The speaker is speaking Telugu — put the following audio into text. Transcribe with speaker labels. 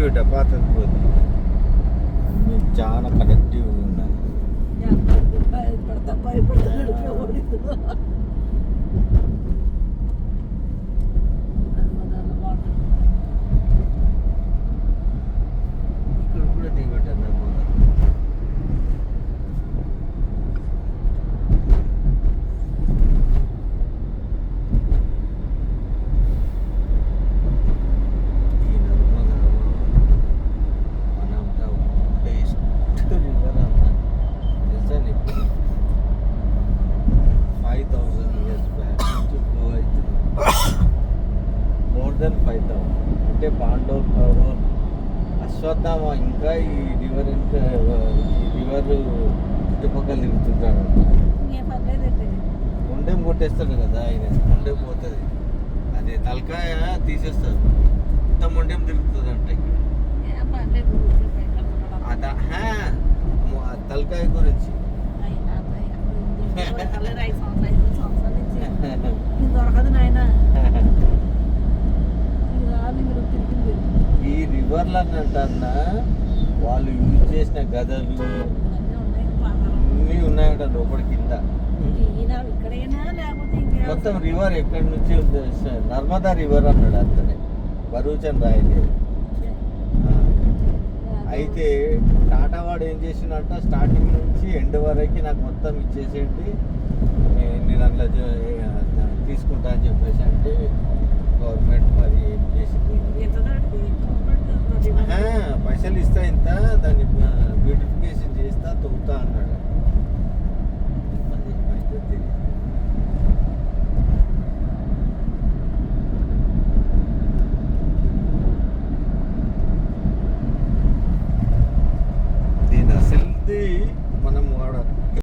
Speaker 1: బిడ్డ పాతది పోదు అన్నీ చాలా కనెక్టివ్ ఉన్నాయి. ఇక్కడ కూడా దిగబెట్టారు నర్మదా. ఈ Narmada one of the best river అన్న తెలుసా నీకు? 5,000 years బ్యాక్ నుంచి ఫ్లో అవుతుంది. మోర్ దెన్ 5,000 అంటే పాండవ్, కౌరవ్, అశ్వత్థామ ఇంకా ఈ రివర్ చుట్టుపక్కల తిరుగుతుంటాడు. గుండెం కొట్టేస్తాడు కదా ఆయన, గుండెం పోతుంది, అదే తలకాయ తీసేస్తారు, మొత్తం మొండెం తిరుగుతుంది అంట ఇక్కడ. అదా తలకాయ గురించి ఈ రివర్లు అన్నట్టన్నా వాళ్ళు యూజ్ చేసిన గదలు అన్నీ ఉన్నాయట లోపల కింద. మొత్తం రివర్ ఎక్కడి నుంచి నర్మదా రివర్ అన్నాడు అతనే, బరూచన్ రాయదేవి. అయితే టాటా వాడు ఏం చేసినట్ట, స్టార్టింగ్ నుంచి ఎండ్ వరకు నాకు మొత్తం ఇచ్చేసేయండి, నేను అట్లా తీసుకుంటా అని చెప్పేసి అంటే గవర్నమెంట్ మరి ఏం చేసింది, పైసలు ఇస్తా ఇంత, దాన్ని బ్యూటిఫికేషన్ చేస్తా తవ్వుతా అన్నాడు. అది ఏమైతే తెలియదు.